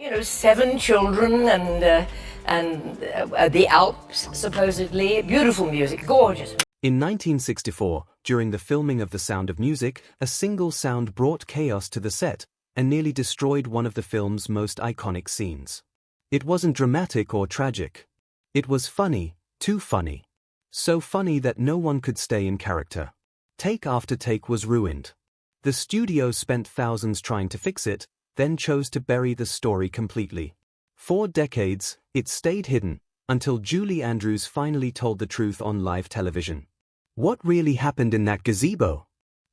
7 children and the Alps, supposedly. Beautiful music, gorgeous. In 1964, during the filming of The Sound of Music, a single sound brought chaos to the set and nearly destroyed one of the film's most iconic scenes. It wasn't dramatic or tragic. It was funny, too funny. So funny that no one could stay in character. Take after take was ruined. The studio spent thousands trying to fix it, then chose to bury the story completely. For decades, it stayed hidden, until Julie Andrews finally told the truth on live television. What really happened in that gazebo?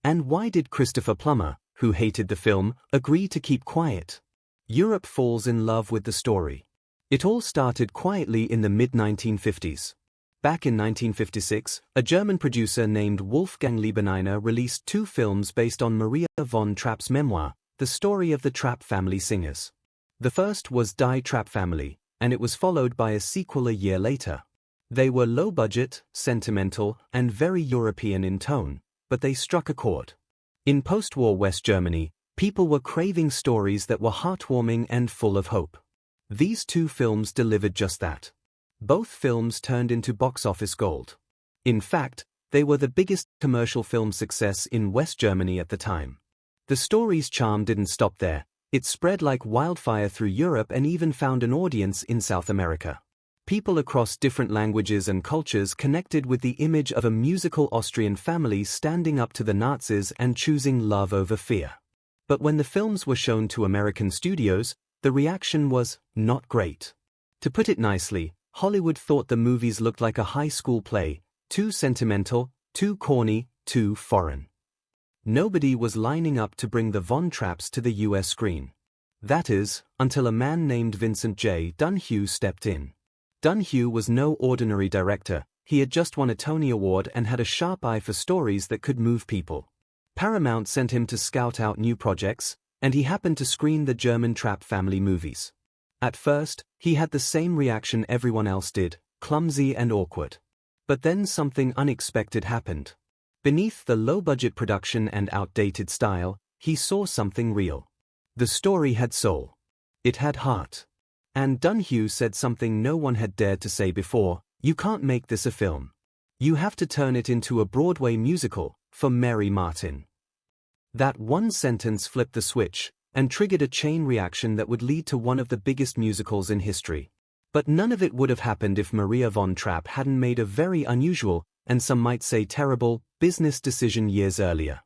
And why did Christopher Plummer, who hated the film, agree to keep quiet? Europe falls in love with the story. It all started quietly in the mid-1950s. Back in 1956, a German producer named Wolfgang Liebeniner released 2 films based on Maria von Trapp's memoir, The Story of the Trapp Family Singers. The first was Die Trapp Family, and it was followed by a sequel a year later. They were low-budget, sentimental, and very European in tone, but they struck a chord. In post-war West Germany, people were craving stories that were heartwarming and full of hope. These 2 films delivered just that. Both films turned into box office gold. In fact, they were the biggest commercial film success in West Germany at the time. The story's charm didn't stop there. It spread like wildfire through Europe and even found an audience in South America. People across different languages and cultures connected with the image of a musical Austrian family standing up to the Nazis and choosing love over fear. But when the films were shown to American studios, the reaction was not great. To put it nicely, Hollywood thought the movies looked like a high school play, too sentimental, too corny, too foreign. Nobody was lining up to bring the Von Trapps to the US screen. That is, until a man named Vincent J. Dunhue stepped in. Dunhue was no ordinary director. He had just won a Tony Award and had a sharp eye for stories that could move people. Paramount sent him to scout out new projects, and he happened to screen the German Trapp family movies. At first, he had the same reaction everyone else did, clumsy and awkward. But then something unexpected happened. Beneath the low-budget production and outdated style, he saw something real. The story had soul. It had heart. And Dunhue said something no one had dared to say before: you can't make this a film. You have to turn it into a Broadway musical, for Mary Martin. That one sentence flipped the switch, and triggered a chain reaction that would lead to one of the biggest musicals in history. But none of it would have happened if Maria von Trapp hadn't made a very unusual, and some might say terrible, business decision years earlier.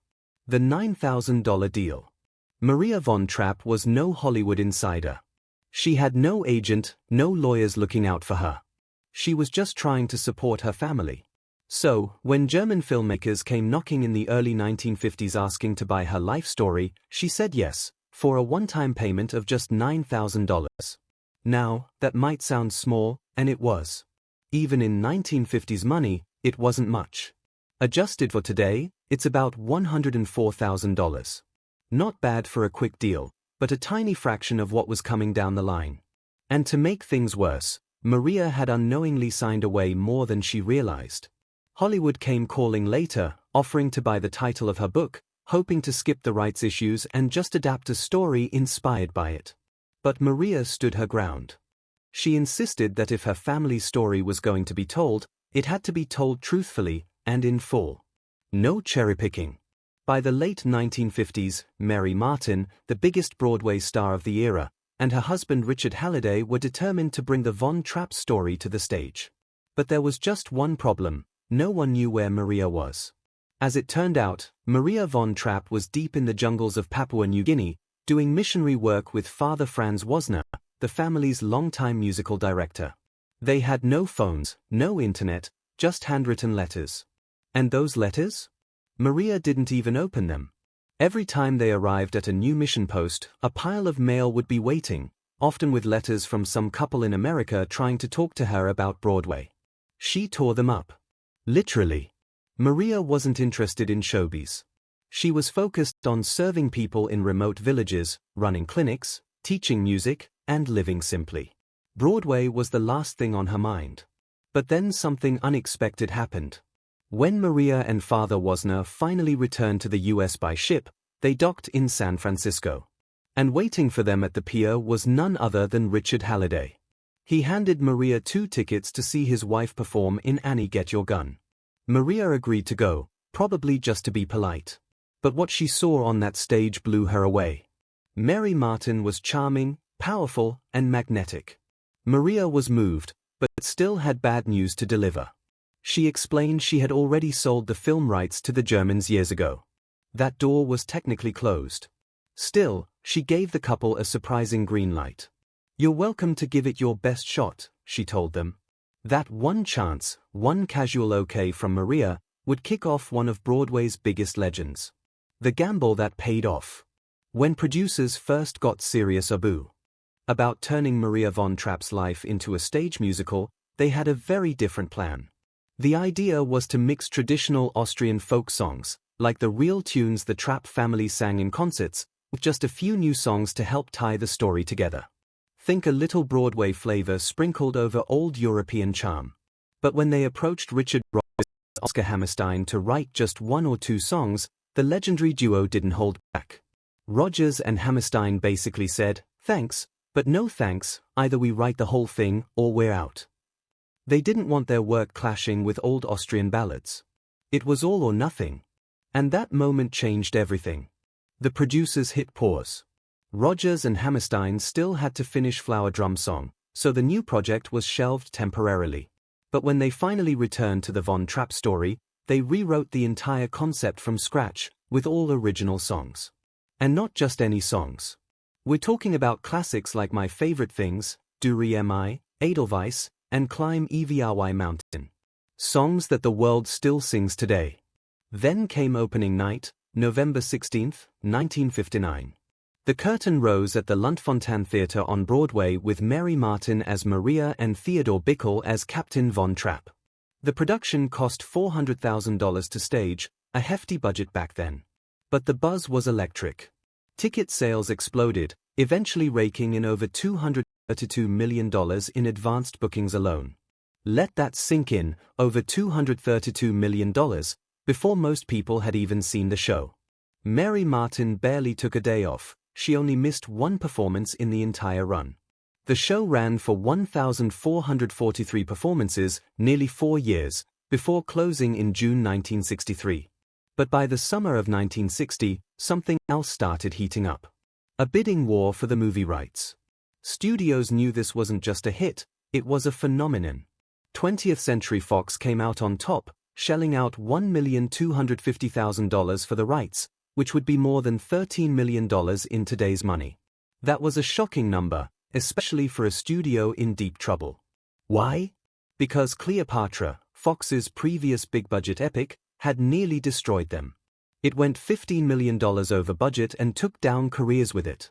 The $9,000 deal. Maria von Trapp was no Hollywood insider. She had no agent, no lawyers looking out for her. She was just trying to support her family. So, when German filmmakers came knocking in the early 1950s asking to buy her life story, she said yes, for a one-time payment of just $9,000. Now, that might sound small, and it was. Even in 1950s money, it wasn't much. Adjusted for today, it's about $104,000. Not bad for a quick deal, but a tiny fraction of what was coming down the line. And to make things worse, Maria had unknowingly signed away more than she realized. Hollywood came calling later, offering to buy the title of her book, hoping to skip the rights issues and just adapt a story inspired by it. But Maria stood her ground. She insisted that if her family's story was going to be told, it had to be told truthfully and in full. No cherry-picking. By the late 1950s, Mary Martin, the biggest Broadway star of the era, and her husband Richard Halliday were determined to bring the Von Trapp story to the stage. But there was just one problem: no one knew where Maria was. As it turned out, Maria von Trapp was deep in the jungles of Papua New Guinea, doing missionary work with Father Franz Wozner, the family's longtime musical director. They had no phones, no internet, just handwritten letters. And those letters? Maria didn't even open them. Every time they arrived at a new mission post, a pile of mail would be waiting, often with letters from some couple in America trying to talk to her about Broadway. She tore them up. Literally. Maria wasn't interested in showbiz. She was focused on serving people in remote villages, running clinics, teaching music, and living simply. Broadway was the last thing on her mind. But then something unexpected happened. When Maria and Father Wozner finally returned to the US by ship, they docked in San Francisco. And waiting for them at the pier was none other than Richard Halliday. He handed Maria 2 tickets to see his wife perform in Annie Get Your Gun. Maria agreed to go, probably just to be polite. But what she saw on that stage blew her away. Mary Martin was charming, powerful, and magnetic. Maria was moved, but still had bad news to deliver. She explained she had already sold the film rights to the Germans years ago. That door was technically closed. Still, she gave the couple a surprising green light. "You're welcome to give it your best shot," she told them. That one chance, one casual okay from Maria, would kick off one of Broadway's biggest legends. The gamble that paid off. When producers first got serious about turning Maria von Trapp's life into a stage musical, they had a very different plan. The idea was to mix traditional Austrian folk songs, like the real tunes the Trapp family sang in concerts, with just a few new songs to help tie the story together. Think a little Broadway flavor sprinkled over old European charm. But when they approached Richard Rodgers and Oscar Hammerstein to write just 1 or 2 songs, the legendary duo didn't hold back. Rodgers and Hammerstein basically said, "Thanks, but no thanks, either we write the whole thing or we're out." They didn't want their work clashing with old Austrian ballads. It was all or nothing. And that moment changed everything. The producers hit pause. Rodgers and Hammerstein still had to finish Flower Drum Song, so the new project was shelved temporarily. But when they finally returned to the Von Trapp story, they rewrote the entire concept from scratch, with all original songs. And not just any songs. We're talking about classics like My Favorite Things, Du Re Mi, Edelweiss, and Climb Evry Mountain. Songs that the world still sings today. Then came opening night, November 16, 1959. The curtain rose at the Luntfontein Theatre on Broadway with Mary Martin as Maria and Theodore Bikel as Captain Von Trapp. The production cost $400,000 to stage, a hefty budget back then. But the buzz was electric. Ticket sales exploded, eventually raking in over $232 million in advanced bookings alone. Let that sink in, over $232 million, before most people had even seen the show. Mary Martin barely took a day off. She only missed 1 performance in the entire run. The show ran for 1,443 performances, nearly 4 years, before closing in June 1963. But by the summer of 1960, something else started heating up. A bidding war for the movie rights. Studios knew this wasn't just a hit, it was a phenomenon. 20th Century Fox came out on top, shelling out $1,250,000 for the rights, which would be more than $13 million in today's money. That was a shocking number, especially for a studio in deep trouble. Why? Because Cleopatra, Fox's previous big-budget epic, had nearly destroyed them. It went $15 million over budget and took down careers with it.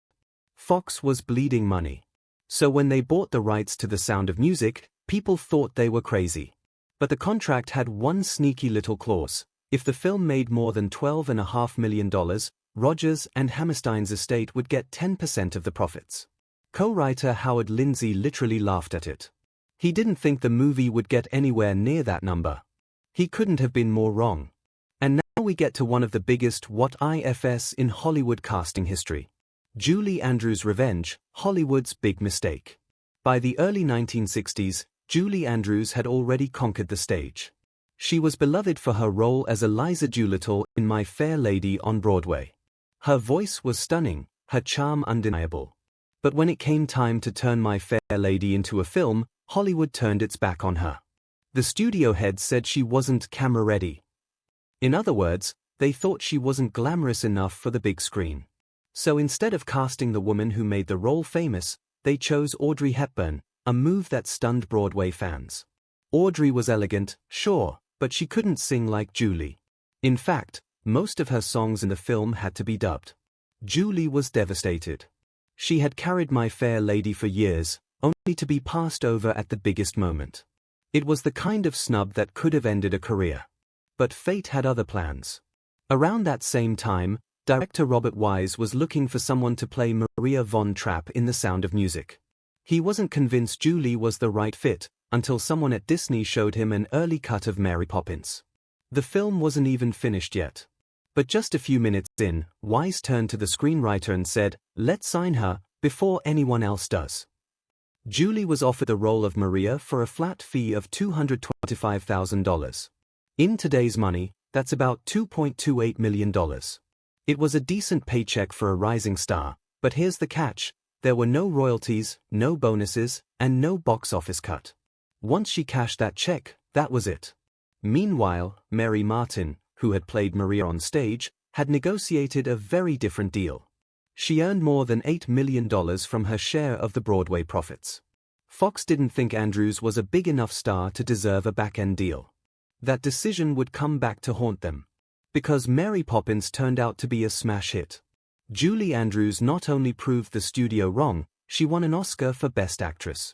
Fox was bleeding money. So when they bought the rights to The Sound of Music, people thought they were crazy. But the contract had one sneaky little clause. If the film made more than $12.5 million, Rodgers and Hammerstein's estate would get 10% of the profits. Co-writer Howard Lindsay literally laughed at it. He didn't think the movie would get anywhere near that number. He couldn't have been more wrong. And now we get to one of the biggest what ifs in Hollywood casting history. Julie Andrews' Revenge, Hollywood's big mistake. By the early 1960s, Julie Andrews had already conquered the stage. She was beloved for her role as Eliza Doolittle in My Fair Lady on Broadway. Her voice was stunning, her charm undeniable. But when it came time to turn My Fair Lady into a film, Hollywood turned its back on her. The studio heads said she wasn't camera-ready. In other words, they thought she wasn't glamorous enough for the big screen. So instead of casting the woman who made the role famous, they chose Audrey Hepburn, a move that stunned Broadway fans. Audrey was elegant, sure, but she couldn't sing like Julie. In fact, most of her songs in the film had to be dubbed. Julie was devastated. She had carried My Fair Lady for years, only to be passed over at the biggest moment. It was the kind of snub that could have ended a career. But fate had other plans. Around that same time, director Robert Wise was looking for someone to play Maria von Trapp in The Sound of Music. He wasn't convinced Julie was the right fit, until someone at Disney showed him an early cut of Mary Poppins. The film wasn't even finished yet. But just a few minutes in, Wise turned to the screenwriter and said, "Let's sign her, before anyone else does." Julie was offered the role of Maria for a flat fee of $225,000. In today's money, that's about $2.28 million. It was a decent paycheck for a rising star, but here's the catch: there were no royalties, no bonuses, and no box office cut. Once she cashed that check, that was it. Meanwhile, Mary Martin, who had played Maria on stage, had negotiated a very different deal. She earned more than $8 million from her share of the Broadway profits. Fox didn't think Andrews was a big enough star to deserve a back-end deal. That decision would come back to haunt them. Because Mary Poppins turned out to be a smash hit. Julie Andrews not only proved the studio wrong, she won an Oscar for Best Actress.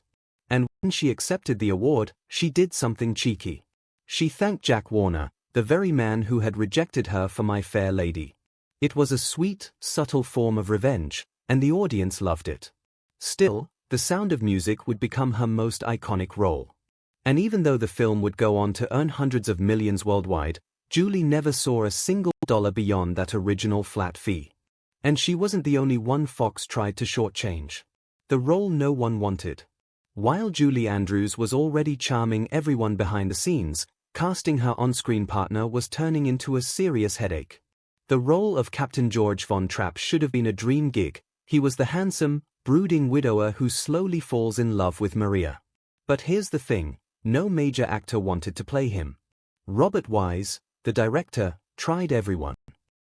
And when she accepted the award, she did something cheeky. She thanked Jack Warner, the very man who had rejected her for My Fair Lady. It was a sweet, subtle form of revenge, and the audience loved it. Still, The Sound of Music would become her most iconic role. And even though the film would go on to earn hundreds of millions worldwide, Julie never saw a single dollar beyond that original flat fee. And she wasn't the only one Fox tried to shortchange. The role no one wanted. While Julie Andrews was already charming everyone behind the scenes, casting her on-screen partner was turning into a serious headache. The role of Captain George Von Trapp should have been a dream gig. He was the handsome, brooding widower who slowly falls in love with Maria. But here's the thing, no major actor wanted to play him. Robert Wise, the director, tried everyone.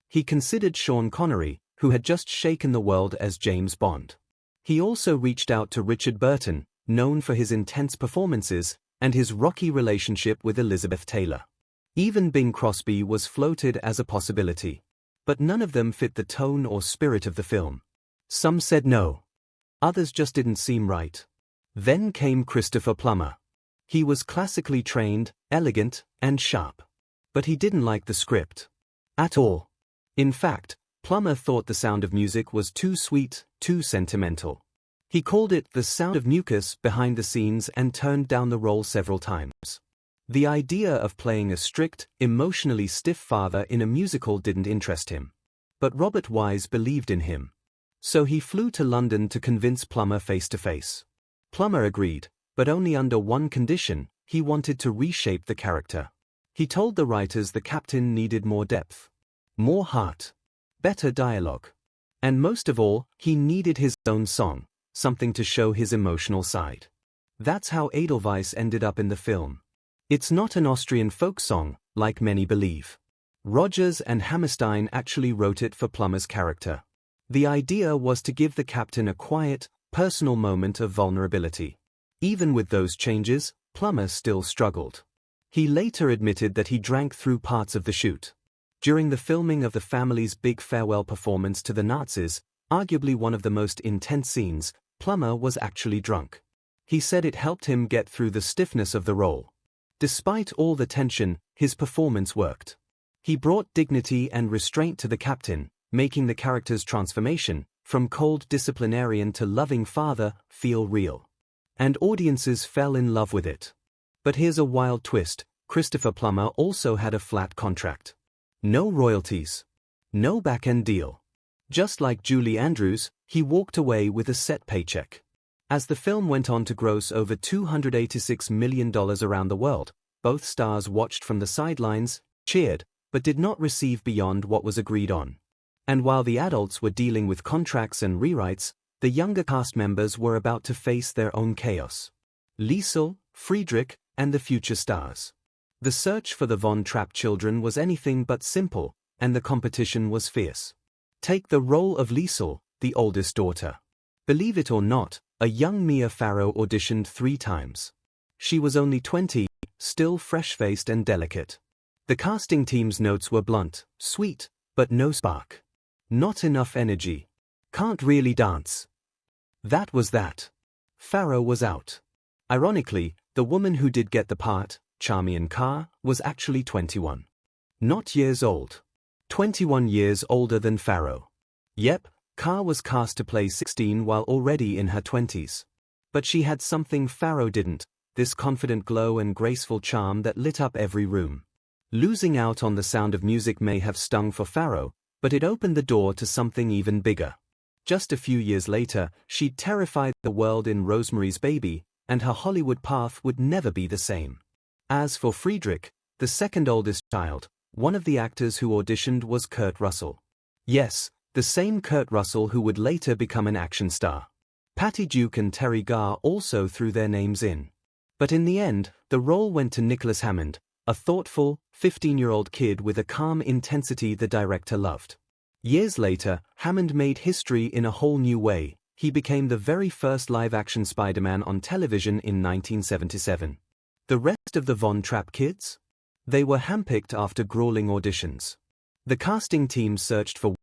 He considered Sean Connery, who had just shaken the world as James Bond. He also reached out to Richard Burton, known for his intense performances, and his rocky relationship with Elizabeth Taylor. Even Bing Crosby was floated as a possibility. But none of them fit the tone or spirit of the film. Some said no. Others just didn't seem right. Then came Christopher Plummer. He was classically trained, elegant, and sharp. But he didn't like the script. At all. In fact, Plummer thought The Sound of Music was too sweet, too sentimental. He called it The Sound of Mucus behind the scenes and turned down the role several times. The idea of playing a strict, emotionally stiff father in a musical didn't interest him. But Robert Wise believed in him. So he flew to London to convince Plummer face-to-face. Plummer agreed, but only under one condition: he wanted to reshape the character. He told the writers the captain needed more depth, more heart, better dialogue. And most of all, he needed his own song, something to show his emotional side. That's how Edelweiss ended up in the film. It's not an Austrian folk song, like many believe. Rodgers and Hammerstein actually wrote it for Plummer's character. The idea was to give the captain a quiet, personal moment of vulnerability. Even with those changes, Plummer still struggled. He later admitted that he drank through parts of the shoot. During the filming of the family's big farewell performance to the Nazis, arguably one of the most intense scenes, Plummer was actually drunk. He said it helped him get through the stiffness of the role. Despite all the tension, his performance worked. He brought dignity and restraint to the captain, making the character's transformation, from cold disciplinarian to loving father, feel real. And audiences fell in love with it. But here's a wild twist: Christopher Plummer also had a flat contract. No royalties. No back-end deal. Just like Julie Andrews, he walked away with a set paycheck. As the film went on to gross over $286 million around the world, both stars watched from the sidelines, cheered, but did not receive beyond what was agreed on. And while the adults were dealing with contracts and rewrites, the younger cast members were about to face their own chaos. Liesl, Friedrich, and the future stars. The search for the Von Trapp children was anything but simple, and the competition was fierce. Take the role of Liesl, the oldest daughter. Believe it or not, a young Mia Farrow auditioned 3 times. She was only 20, still fresh-faced and delicate. The casting team's notes were blunt, sweet, but no spark. Not enough energy. Can't really dance. That was that. Farrow was out. Ironically, the woman who did get the part, Charmian Carr, was actually 21. Not years old. 21 years older than Farrow. Yep, Carr was cast to play 16 while already in her 20s. But she had something Farrow didn't, this confident glow and graceful charm that lit up every room. Losing out on The Sound of Music may have stung for Farrow, but it opened the door to something even bigger. Just a few years later, she'd terrified the world in Rosemary's Baby, and her Hollywood path would never be the same. As for Friedrich, the second oldest child, one of the actors who auditioned was Kurt Russell. Yes, the same Kurt Russell who would later become an action star. Patty Duke and Terry Garr also threw their names in. But in the end, the role went to Nicholas Hammond, a thoughtful, 15-year-old kid with a calm intensity the director loved. Years later, Hammond made history in a whole new way. He became the very first live-action Spider-Man on television in 1977. The rest of the Von Trapp kids? They were handpicked after grueling auditions. The casting team searched for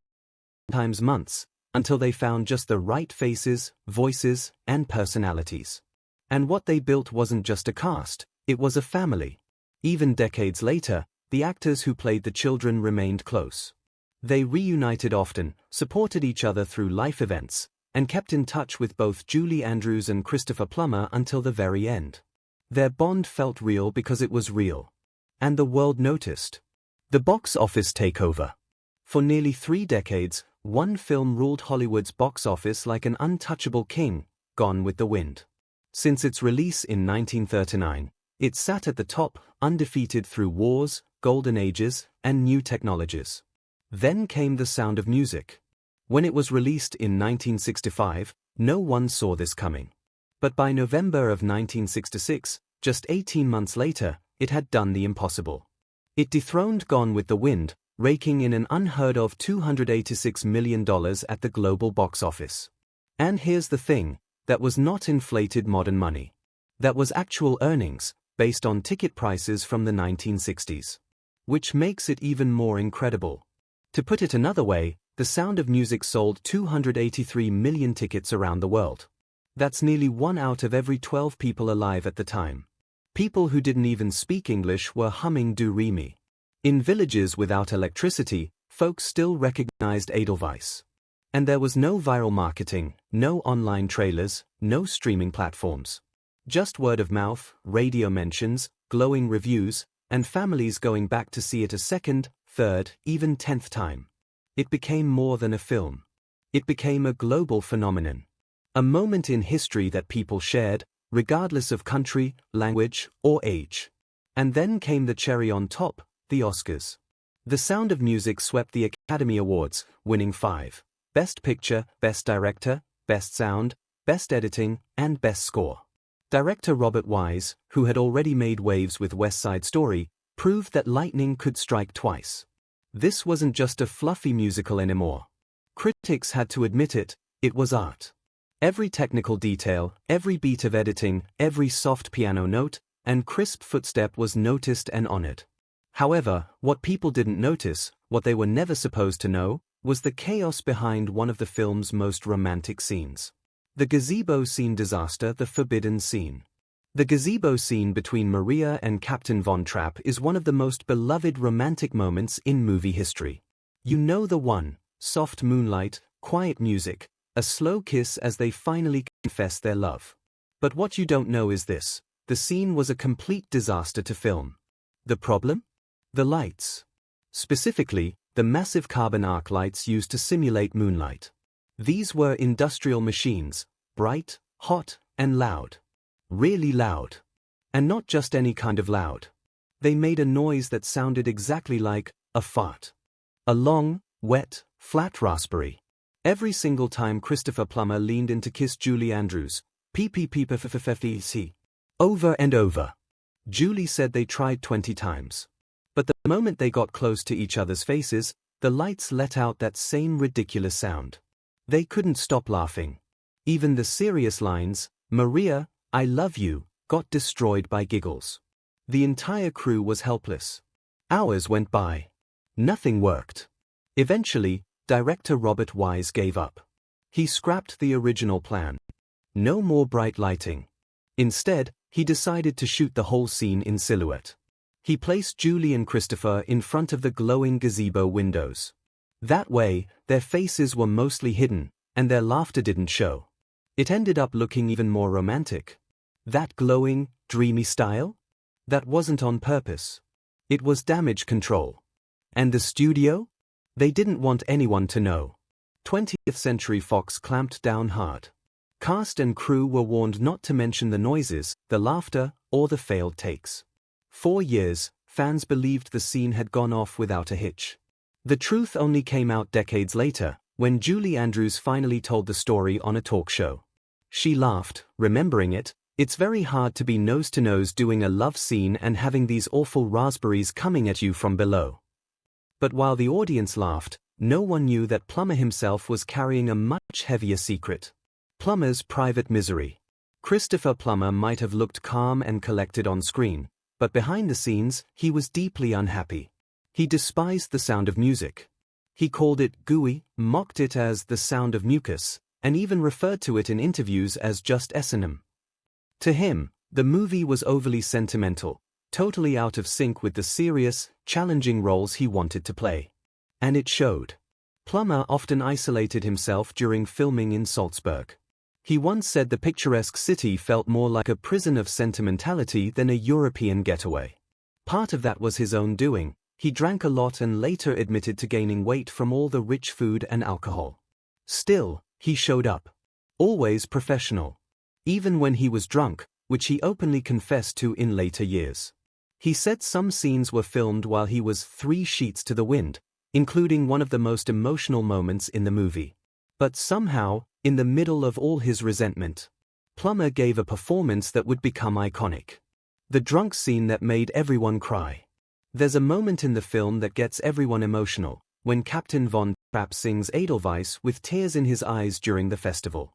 months, until they found just the right faces, voices, and personalities. And what they built wasn't just a cast, it was a family. Even decades later, the actors who played the children remained close. They reunited often, supported each other through life events, and kept in touch with both Julie Andrews and Christopher Plummer until the very end. Their bond felt real because it was real. And the world noticed. The box office takeover. For nearly 3 decades, one film ruled Hollywood's box office like an untouchable king, Gone with the Wind. Since its release in 1939, it sat at the top, undefeated through wars, golden ages, and new technologies. Then came The Sound of Music. When it was released in 1965, no one saw this coming. But by November of 1966, just 18 months later, it had done the impossible. It dethroned Gone with the Wind, raking in an unheard-of $286 million at the global box office. And here's the thing, that was not inflated modern money. That was actual earnings, based on ticket prices from the 1960s. Which makes it even more incredible. To put it another way, The Sound of Music sold 283 million tickets around the world. That's nearly 1 out of every 12 people alive at the time. People who didn't even speak English were humming Do-Re-Mi. In villages without electricity, folks still recognized Edelweiss. And there was no viral marketing, no online trailers, no streaming platforms. Just word of mouth, radio mentions, glowing reviews, and families going back to see it a second, third, even 10th time. It became more than a film. It became a global phenomenon. A moment in history that people shared, regardless of country, language, or age. And then came the cherry on top, the Oscars. The Sound of Music swept the Academy Awards, winning 5. Best Picture, Best Director, Best Sound, Best Editing, and Best Score. Director Robert Wise, who had already made waves with West Side Story, proved that lightning could strike twice. This wasn't just a fluffy musical anymore. Critics had to admit it, it was art. Every technical detail, every beat of editing, every soft piano note, and crisp footstep was noticed and honored. However, what people didn't notice, what they were never supposed to know, was the chaos behind one of the film's most romantic scenes. The gazebo scene disaster, the forbidden scene. The gazebo scene between Maria and Captain Von Trapp is one of the most beloved romantic moments in movie history. You know the one, soft moonlight, quiet music, a slow kiss as they finally confess their love. But what you don't know is this, the scene was a complete disaster to film. The problem? The lights. Specifically, the massive carbon arc lights used to simulate moonlight. These were industrial machines, bright, hot, and loud. Really loud. And not just any kind of loud. They made a noise that sounded exactly like a fart. A long, wet, flat raspberry. Every single time Christopher Plummer leaned in to kiss Julie Andrews, PPPPFFFEC. Over and over. Julie said they tried 20 times. But the moment they got close to each other's faces, the lights let out that same ridiculous sound. They couldn't stop laughing. Even the serious lines, Maria, I love you, got destroyed by giggles. The entire crew was helpless. Hours went by. Nothing worked. Eventually, director Robert Wise gave up. He scrapped the original plan. No more bright lighting. Instead, he decided to shoot the whole scene in silhouette. He placed Julie and Christopher in front of the glowing gazebo windows. That way, their faces were mostly hidden, and their laughter didn't show. It ended up looking even more romantic. That glowing, dreamy style? That wasn't on purpose. It was damage control. And the studio? They didn't want anyone to know. 20th Century Fox clamped down hard. Cast and crew were warned not to mention the noises, the laughter, or the failed takes. 4 years, fans believed the scene had gone off without a hitch. The truth only came out decades later, when Julie Andrews finally told the story on a talk show. She laughed, remembering it. It's very hard to be nose to nose doing a love scene and having these awful raspberries coming at you from below. But while the audience laughed, no one knew that Plummer himself was carrying a much heavier secret. Plummer's private misery. Christopher Plummer might have looked calm and collected on screen, but behind the scenes, he was deeply unhappy. He despised the sound of music. He called it gooey, mocked it as the sound of mucus, and even referred to it in interviews as just S&M. To him, the movie was overly sentimental, totally out of sync with the serious, challenging roles he wanted to play. And it showed. Plummer often isolated himself during filming in Salzburg. He once said the picturesque city felt more like a prison of sentimentality than a European getaway. Part of that was his own doing. He drank a lot and later admitted to gaining weight from all the rich food and alcohol. Still, he showed up. Always professional. Even when he was drunk, which he openly confessed to in later years. He said some scenes were filmed while he was 3 sheets to the wind, including one of the most emotional moments in the movie. But somehow, in the middle of all his resentment, Plummer gave a performance that would become iconic. The drunk scene that made everyone cry. There's a moment in the film that gets everyone emotional, when Captain Von Trapp sings Edelweiss with tears in his eyes during the festival.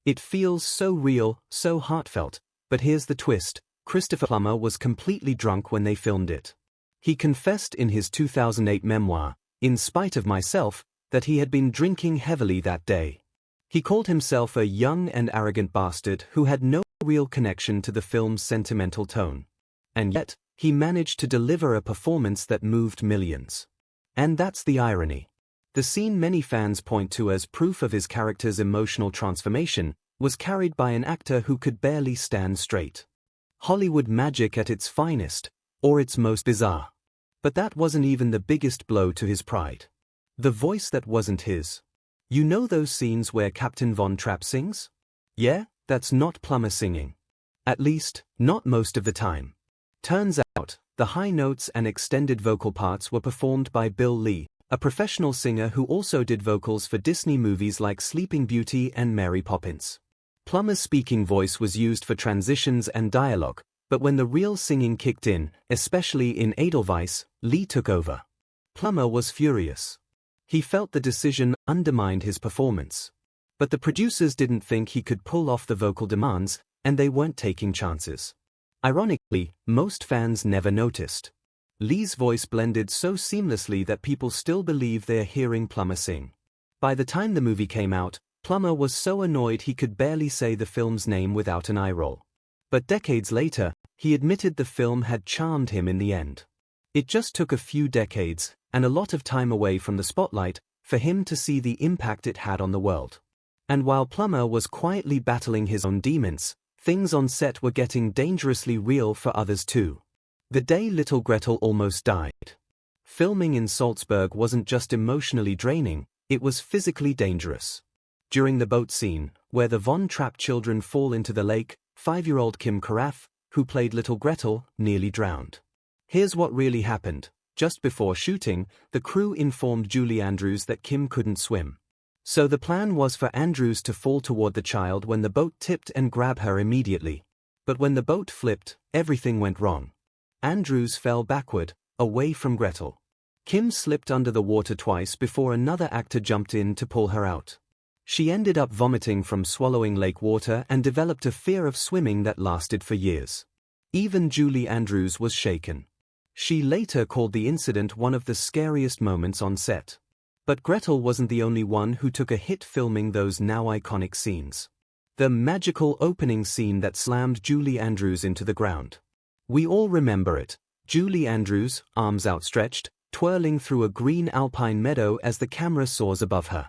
It feels so real, so heartfelt, but here's the twist: Christopher Plummer was completely drunk when they filmed it. He confessed in his 2008 memoir, In Spite of Myself, that he had been drinking heavily that day. He called himself a young and arrogant bastard who had no real connection to the film's sentimental tone. And yet, he managed to deliver a performance that moved millions. And that's the irony. The scene many fans point to as proof of his character's emotional transformation was carried by an actor who could barely stand straight. Hollywood magic at its finest, or its most bizarre. But that wasn't even the biggest blow to his pride. The voice that wasn't his. You know those scenes where Captain Von Trapp sings? Yeah, that's not Plummer singing. At least, not most of the time. Turns out, the high notes and extended vocal parts were performed by Bill Lee, a professional singer who also did vocals for Disney movies like Sleeping Beauty and Mary Poppins. Plummer's speaking voice was used for transitions and dialogue, but when the real singing kicked in, especially in Edelweiss, Lee took over. Plummer was furious. He felt the decision undermined his performance. But the producers didn't think he could pull off the vocal demands, and they weren't taking chances. Ironically, most fans never noticed. Lee's voice blended so seamlessly that people still believe they're hearing Plummer sing. By the time the movie came out, Plummer was so annoyed he could barely say the film's name without an eye roll. But decades later, he admitted the film had charmed him in the end. It just took a few decades, and a lot of time away from the spotlight, for him to see the impact it had on the world. And while Plummer was quietly battling his own demons, things on set were getting dangerously real for others too. The day little Gretel almost died. Filming in Salzburg wasn't just emotionally draining, it was physically dangerous. During the boat scene, where the Von Trapp children fall into the lake, 5-year-old Kim Carafe, who played little Gretel, nearly drowned. Here's what really happened. Just before shooting, the crew informed Julie Andrews that Kim couldn't swim. So the plan was for Andrews to fall toward the child when the boat tipped and grab her immediately. But when the boat flipped, everything went wrong. Andrews fell backward, away from Gretel. Kim slipped under the water twice before another actor jumped in to pull her out. She ended up vomiting from swallowing lake water and developed a fear of swimming that lasted for years. Even Julie Andrews was shaken. She later called the incident one of the scariest moments on set. But Gretel wasn't the only one who took a hit filming those now iconic scenes. The magical opening scene that slammed Julie Andrews into the ground. We all remember it. Julie Andrews, arms outstretched, twirling through a green alpine meadow as the camera soars above her.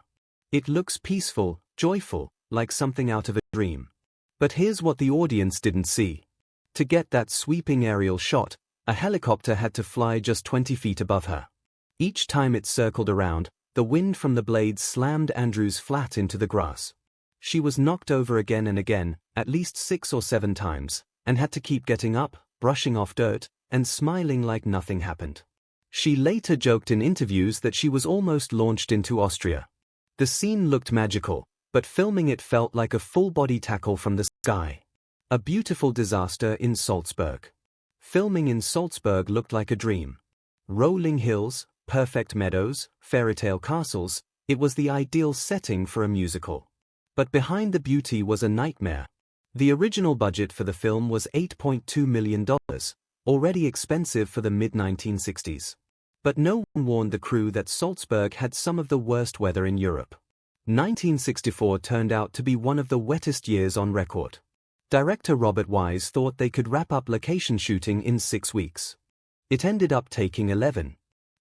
It looks peaceful, joyful, like something out of a dream. But here's what the audience didn't see. To get that sweeping aerial shot, A helicopter had to fly just 20 feet above her. Each time it circled around, the wind from the blades slammed Andrews flat into the grass. She was knocked over again and again, at least 6 or 7 times, and had to keep getting up, brushing off dirt, and smiling like nothing happened. She later joked in interviews that she was almost launched into Austria. The scene looked magical, but filming it felt like a full-body tackle from the sky. A beautiful disaster in Salzburg. Filming in Salzburg looked like a dream. Rolling hills, perfect meadows, fairytale castles, it was the ideal setting for a musical. But behind the beauty was a nightmare. The original budget for the film was $8.2 million, already expensive for the mid-1960s. But no one warned the crew that Salzburg had some of the worst weather in Europe. 1964 turned out to be one of the wettest years on record. Director Robert Wise thought they could wrap up location shooting in 6 weeks. It ended up taking 11.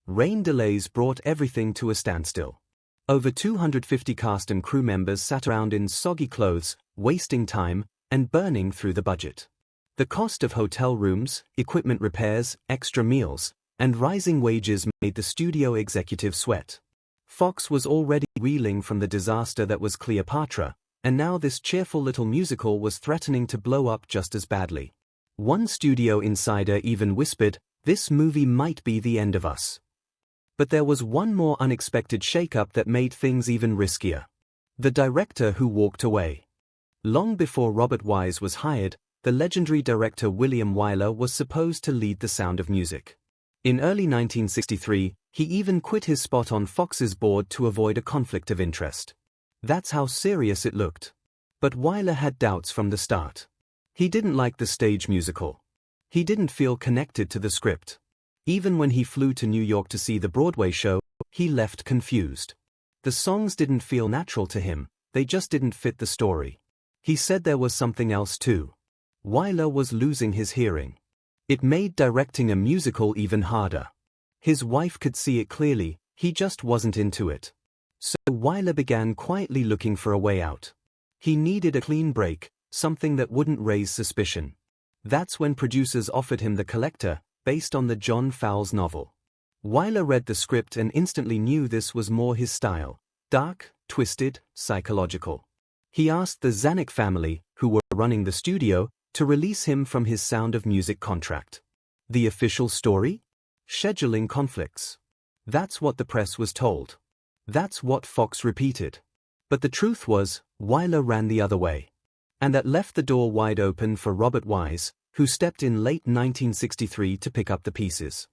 Rain delays brought everything to a standstill. Over 250 cast and crew members sat around in soggy clothes, wasting time, and burning through the budget. The cost of hotel rooms, equipment repairs, extra meals, and rising wages made the studio executive sweat. Fox was already reeling from the disaster that was Cleopatra, and now this cheerful little musical was threatening to blow up just as badly. One studio insider even whispered, "This movie might be the end of us." But there was one more unexpected shakeup that made things even riskier. The director who walked away. Long before Robert Wise was hired, the legendary director William Wyler was supposed to lead The Sound of Music. In early 1963, he even quit his spot on Fox's board to avoid a conflict of interest. That's how serious it looked. But Wyler had doubts from the start. He didn't like the stage musical. He didn't feel connected to the script. Even when he flew to New York to see the Broadway show, he left confused. The songs didn't feel natural to him, they just didn't fit the story. He said there was something else too. Wyler was losing his hearing. It made directing a musical even harder. His wife could see it clearly, he just wasn't into it. So Wyler began quietly looking for a way out. He needed a clean break, something that wouldn't raise suspicion. That's when producers offered him The Collector, based on the John Fowles novel. Wyler read the script and instantly knew this was more his style: dark, twisted, psychological. He asked the Zanuck family, who were running the studio, to release him from his Sound of Music contract. The official story? Scheduling conflicts. That's what the press was told. That's what Fox repeated. But the truth was, Wyler ran the other way. And that left the door wide open for Robert Wise, who stepped in late 1963 to pick up the pieces.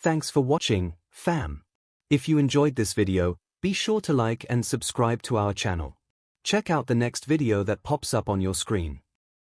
Thanks for watching, fam. If you enjoyed this video, be sure to like and subscribe to our channel. Check out the next video that pops up on your screen.